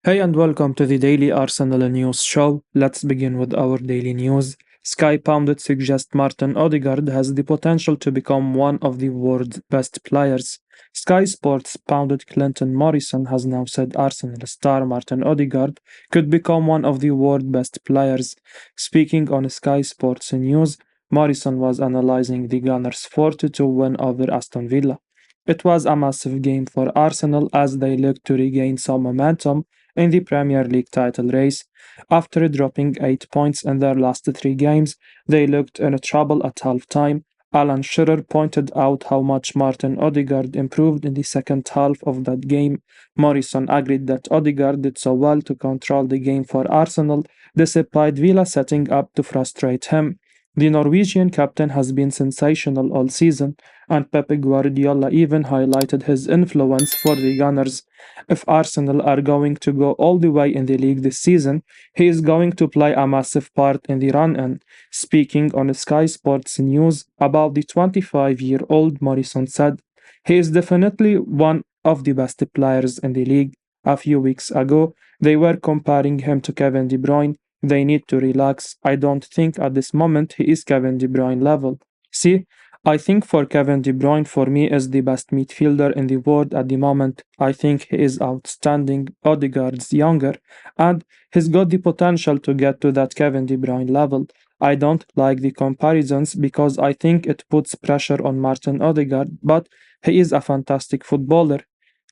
Hey and welcome to the Daily Arsenal News Show. Let's begin with our daily news. Sky Pundit suggests Martin Odegaard has the potential to become one of the world's best players. Sky Sports pundit Clinton Morrison has now said Arsenal star Martin Odegaard could become one of the world's best players. Speaking on Sky Sports News, Morrison was analysing the Gunners' 4-2 win over Aston Villa. It was a massive game for Arsenal as they looked to regain some momentum in the Premier League title race. After dropping 8 points in their last three games, they looked in trouble at halftime. Alan Shearer pointed out how much Martin Odegaard improved in the second half of that game. Morrison agreed that Odegaard did so well to control the game for Arsenal, despite Villa setting up to frustrate him. The Norwegian captain has been sensational all season, and Pep Guardiola even highlighted his influence for the Gunners. If Arsenal are going to go all the way in the league this season, he is going to play a massive part in the run-in. Speaking on Sky Sports News about the 25-year-old, Morrison said, "He is definitely one of the best players in the league. A few weeks ago, they were comparing him to Kevin De Bruyne. They need to relax. I don't think at this moment he is Kevin De Bruyne level. See, I think for Kevin De Bruyne for me is the best midfielder in the world at the moment. I think he is outstanding. Odegaard's younger and he's got the potential to get to that Kevin De Bruyne level. I don't like the comparisons because I think it puts pressure on Martin Odegaard, but he is a fantastic footballer.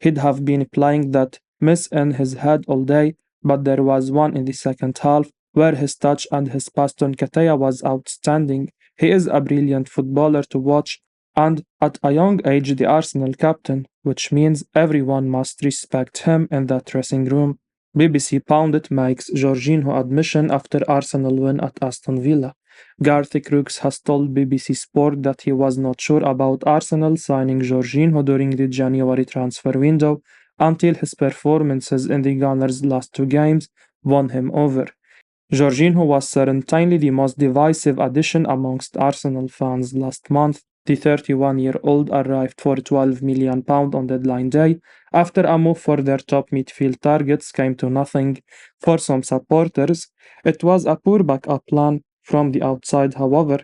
He'd have been playing that miss in his head all day, but there was one in the second half where his touch and his pass to Nketiah was outstanding. He is a brilliant footballer to watch, and at a young age, the Arsenal captain, which means everyone must respect him in that dressing room." BBC Pundit makes Jorginho admission after Arsenal win at Aston Villa. Garth Crooks has told BBC Sport that he was not sure about Arsenal signing Jorginho during the January transfer window until his performances in the Gunners' last two games won him over. Jorginho was certainly the most divisive addition amongst Arsenal fans last month. The 31-year-old arrived for £12 million on deadline day after a move for their top midfield targets came to nothing. For some supporters, it was a poor backup plan from the outside, however.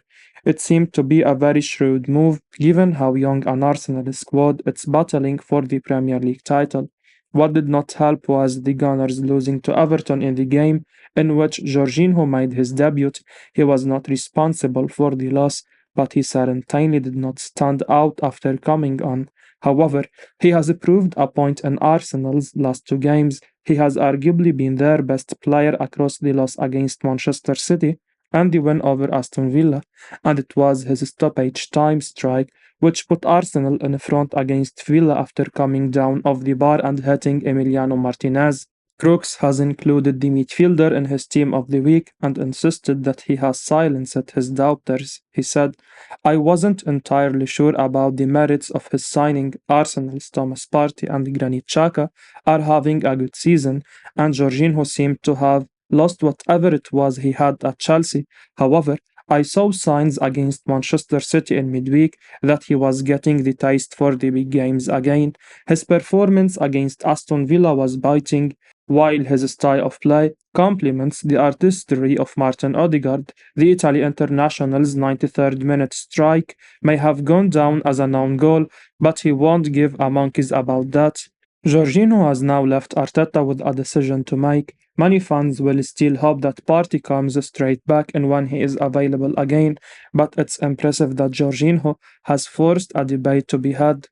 It seemed to be a very shrewd move given how young an Arsenal squad is battling for the Premier League title. What did not help was the Gunners losing to Everton in the game in which Jorginho made his debut. He was not responsible for the loss, but he certainly did not stand out after coming on. However, he has proved a point in Arsenal's last two games. He has arguably been their best player across the loss against Manchester City and the win over Aston Villa, and it was his stoppage time strike which put Arsenal in front against Villa after coming down off the bar and hitting Emiliano Martinez. Crooks has included the midfielder in his team of the week and insisted that he has silenced his doubters. He said, "I wasn't entirely sure about the merits of his signing. Arsenal's Thomas Partey and Granit Xhaka are having a good season, and Jorginho seemed to have lost whatever it was he had at Chelsea. However, I saw signs against Manchester City in midweek that he was getting the taste for the big games again. His performance against Aston Villa was biting, while his style of play complements the artistry of Martin Odegaard. The Italy international's 93rd minute strike may have gone down as an own goal, but he won't give a monkeys about that." Jorginho has now left Arteta with a decision to make. Many fans will still hope that Partey comes straight back and when he is available again, but it's impressive that Jorginho has forced a debate to be had.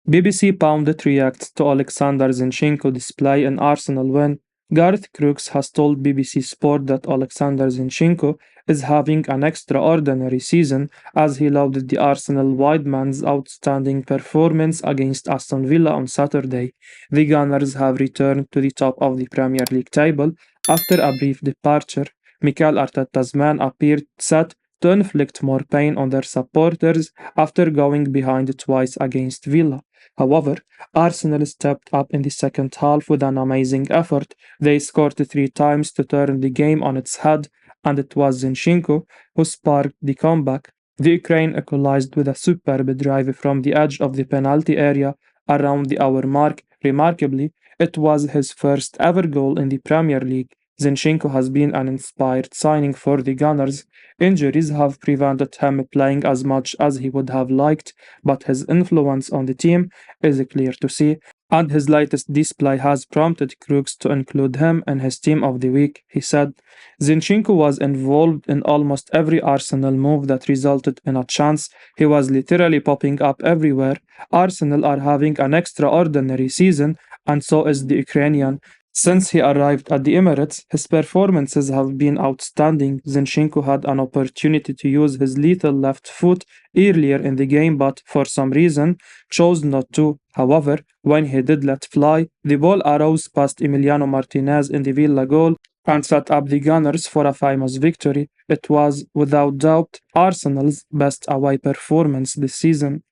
BBC Pundit reacts to Oleksandr Zinchenko display in Arsenal win. Garth Crooks has told BBC Sport that Oleksandr Zinchenko is having an extraordinary season as he lauded the Arsenal wide man's outstanding performance against Aston Villa on Saturday. The Gunners have returned to the top of the Premier League table after a brief departure. Mikel Arteta's men appeared set to inflict more pain on their supporters after going behind twice against Villa. However, Arsenal stepped up in the second half with an amazing effort. They scored three times to turn the game on its head, and it was Zinchenko who sparked the comeback. The Ukraine equalized with a superb drive from the edge of the penalty area around the hour mark. Remarkably, It was his first ever goal in the Premier League. Zinchenko has been an inspired signing for the Gunners. Injuries have prevented him playing as much as he would have liked, but his influence on the team is clear to see, and his latest display has prompted Crooks to include him in his team of the week. He said, Zinchenko was involved in almost every Arsenal move that resulted in a chance. He was literally popping up everywhere. Arsenal are having an extraordinary season, and so is the Ukrainian. Since he arrived at the Emirates, his performances have been outstanding. Zinchenko had an opportunity to use his lethal left foot earlier in the game, but for some reason chose not to. However, when he did let fly, the ball arose past Emiliano Martinez in the Villa goal and set up the Gunners for a famous victory. It was, without doubt, Arsenal's best away performance this season.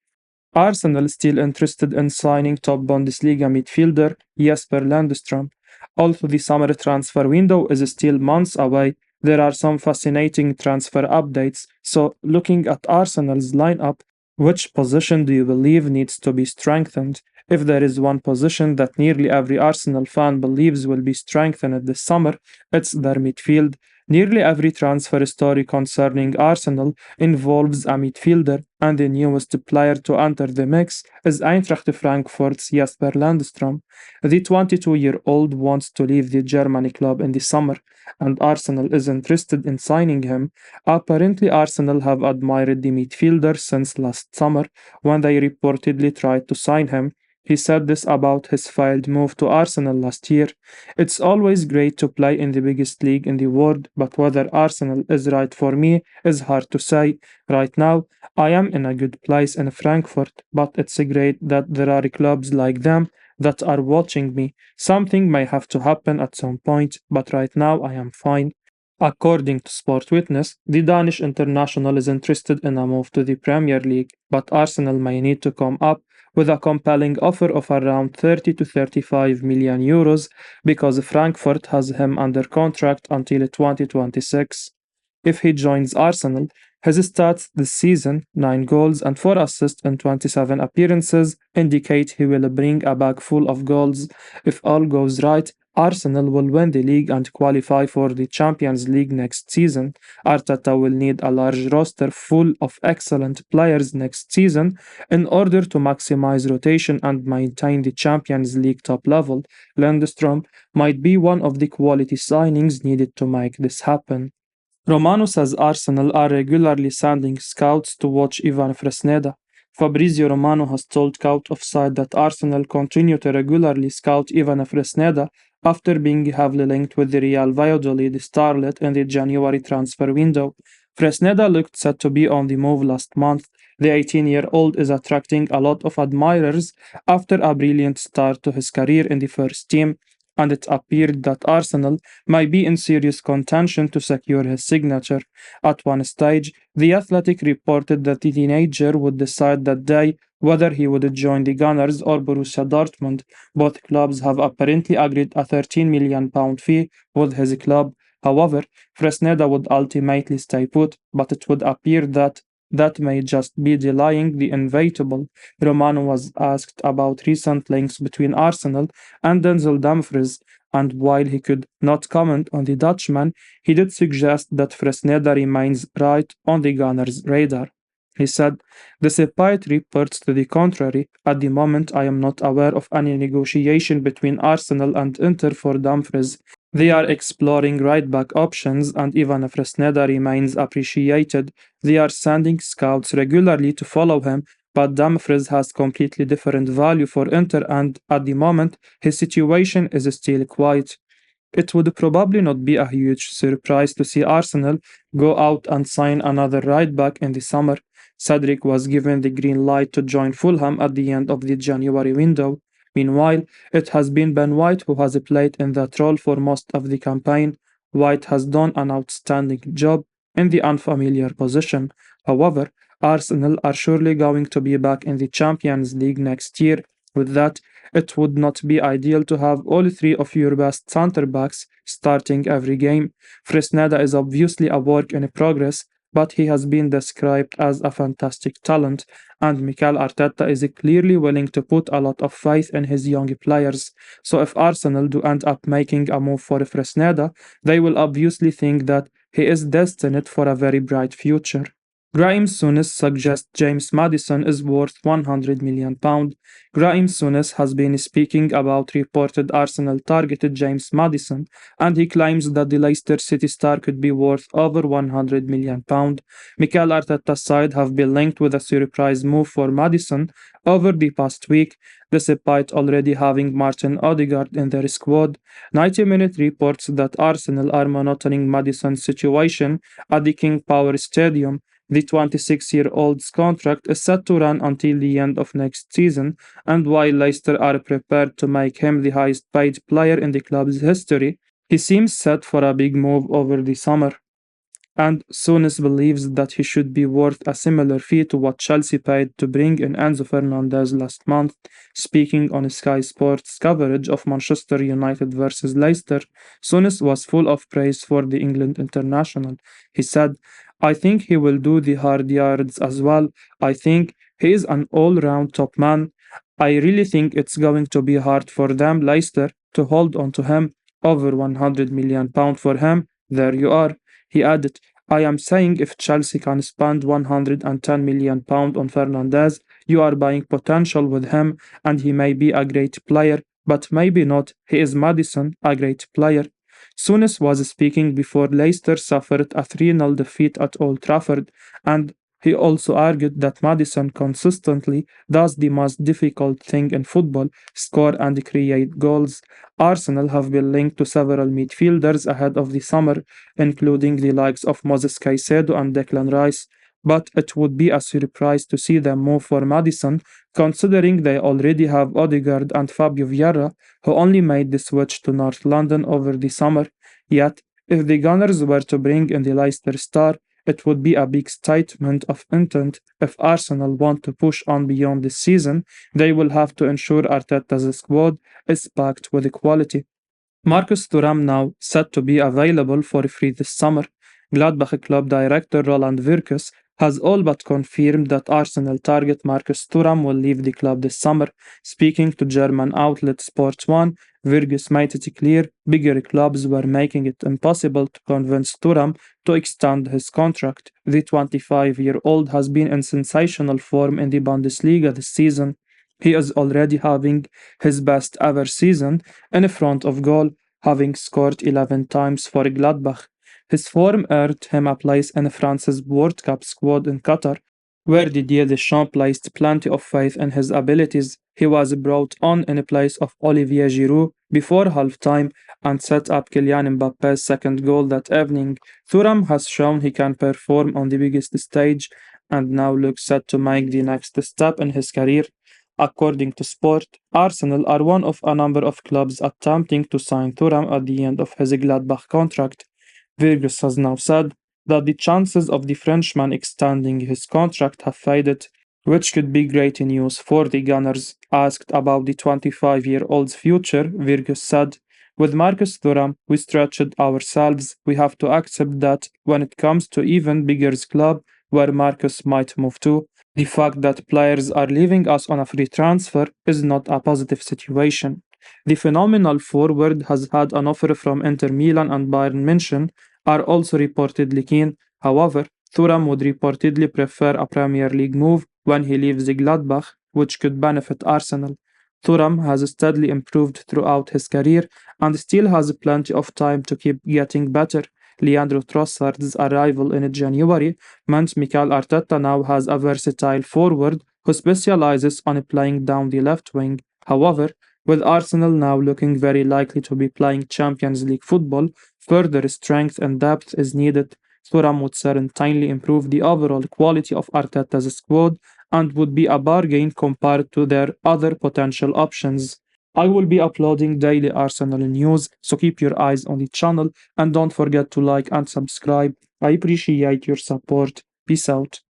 Arsenal still interested in signing top Bundesliga midfielder Jesper Lindstrom. Although the summer transfer window is still months away, there are some fascinating transfer updates. So, looking at Arsenal's lineup, which position do you believe needs to be strengthened? If there is one position that nearly every Arsenal fan believes will be strengthened this summer, it's their midfield. Nearly every transfer story concerning Arsenal involves a midfielder, and the newest player to enter the mix is Eintracht Frankfurt's Jesper Lindstrom. The 22-year-old wants to leave the German club in the summer, and Arsenal is interested in signing him. Apparently, Arsenal have admired the midfielder since last summer when they reportedly tried to sign him. He said this about his failed move to Arsenal last year. It's always great to play in the biggest league in the world, but whether Arsenal is right for me is hard to say. Right now, I am in a good place in Frankfurt, but it's great that there are clubs like them that are watching me. Something may have to happen at some point, but right now I am fine. According to Sport Witness, the Danish international is interested in a move to the Premier League, but Arsenal may need to come up with a compelling offer of around 30 to 35 million euros because Frankfurt has him under contract until 2026. If he joins Arsenal, his stats this season, 9 goals and 4 assists in 27 appearances, indicate he will bring a bag full of goals. If all goes right, Arsenal will win the league and qualify for the Champions League next season. Arteta will need a large roster full of excellent players next season in order to maximize rotation and maintain the Champions League top level. Lindstrom might be one of the quality signings needed to make this happen. Romano says Arsenal are regularly sending scouts to watch Ivan Fresneda. Fabrizio Romano has told Scout Offside that Arsenal continue to regularly scout Ivan Fresneda after being heavily linked with the Real Valladolid starlet in the January transfer window. Fresneda looked set to be on the move last month. The 18-year-old is attracting a lot of admirers after a brilliant start to his career in the first team, and it appeared that Arsenal might be in serious contention to secure his signature. At one stage, The Athletic reported that the teenager would decide that day whether he would join the Gunners or Borussia Dortmund. Both clubs have apparently agreed a £13 million fee with his club. However, Fresneda would ultimately stay put, but it would appear that may just be delaying the inevitable. Romano was asked about recent links between Arsenal and Denzel Dumfries, and while he could not comment on the Dutchman, he did suggest that Fresneda remains right on the Gunners' radar. He said, despite reports to the contrary, at the moment I am not aware of any negotiation between Arsenal and Inter for Dumfries. They are exploring right-back options, and even if Fresneda remains appreciated, they are sending scouts regularly to follow him, but Dumfries has completely different value for Inter, and at the moment, his situation is still quiet. It would probably not be a huge surprise to see Arsenal go out and sign another right-back in the summer. Cedric was given the green light to join Fulham at the end of the January window. Meanwhile, it has been Ben White who has played in that role for most of the campaign. White has done an outstanding job in the unfamiliar position. However, Arsenal are surely going to be back in the Champions League next year. With that, it would not be ideal to have all three of your best centre-backs starting every game. Fresneda is obviously a work in progress, but he has been described as a fantastic talent, and Mikel Arteta is clearly willing to put a lot of faith in his young players. So if Arsenal do end up making a move for Fresneda, they will obviously think that he is destined for a very bright future. Graham Souness suggests James Maddison is worth £100 million. Graham Souness has been speaking about reported Arsenal targeted James Maddison, and he claims that the Leicester City star could be worth over £100 million. Mikel Arteta's side have been linked with a surprise move for Maddison over the past week, despite already having Martin Odegaard in their squad. 90-minute reports that Arsenal are monitoring Maddison's situation at the King Power Stadium. The 26-year-old's contract is set to run until the end of next season, and while Leicester are prepared to make him the highest-paid player in the club's history, he seems set for a big move over the summer. And Souness believes that he should be worth a similar fee to what Chelsea paid to bring in Enzo Fernandez last month. Speaking on Sky Sports' coverage of Manchester United versus Leicester, Souness was full of praise for the England international. He said, "I think he will do the hard yards as well. I think he is an all-round top man. I really think it's going to be hard for them, Leicester, to hold on to him. Over £100 million for him. There you are." He added, "I am saying if Chelsea can spend £110 million on Fernandes, you are buying potential with him, and he may be a great player, but maybe not. He is Maddison, a great player." Souness was speaking before Leicester suffered a 3-0 defeat at Old Trafford, and he also argued that Maddison consistently does the most difficult thing in football: score and create goals. Arsenal have been linked to several midfielders ahead of the summer, including the likes of Moses Caicedo and Declan Rice, but it would be a surprise to see them move for Maddison, considering they already have Odegaard and Fabio Vieira, who only made the switch to North London over the summer. Yet, if the Gunners were to bring in the Leicester star, it would be a big statement of intent. If Arsenal want to push on beyond this season, they will have to ensure Arteta's squad is packed with quality. Marcus Thuram now set to be available for free this summer. Gladbach club director Roland Wirkus has all but confirmed that Arsenal target Marcus Thuram will leave the club this summer. Speaking to German outlet Sport 1, Wirkus made it clear bigger clubs were making it impossible to convince Thuram to extend his contract. The 25-year-old has been in sensational form in the Bundesliga this season. He is already having his best ever season in front of goal, having scored 11 times for Gladbach. His form earned him a place in France's World Cup squad in Qatar, where Didier Deschamps placed plenty of faith in his abilities. He was brought on in place of Olivier Giroud before halftime and set up Kylian Mbappe's second goal that evening. Thuram has shown he can perform on the biggest stage and now looks set to make the next step in his career. According to Sport, Arsenal are one of a number of clubs attempting to sign Thuram at the end of his Gladbach contract. Virgus has now said that the chances of the Frenchman extending his contract have faded, which could be great news for the Gunners. Asked about the 25-year-old's future, Virgus said, "With Marcus Thuram, we stretched ourselves. We have to accept that when it comes to even bigger club where Marcus might move to, the fact that players are leaving us on a free transfer is not a positive situation." The phenomenal forward has had an offer from Inter Milan and Bayern München are also reportedly keen. However, Thuram would reportedly prefer a Premier League move when he leaves Gladbach, which could benefit Arsenal. Thuram has steadily improved throughout his career and still has plenty of time to keep getting better. Leandro Trossard's arrival in January meant Mikel Arteta now has a versatile forward who specializes on playing down the left wing. However, with Arsenal now looking very likely to be playing Champions League football, further strength and depth is needed. Thuram would certainly improve the overall quality of Arteta's squad and would be a bargain compared to their other potential options. I will be uploading daily Arsenal news, so keep your eyes on the channel and don't forget to like and subscribe. I appreciate your support. Peace out.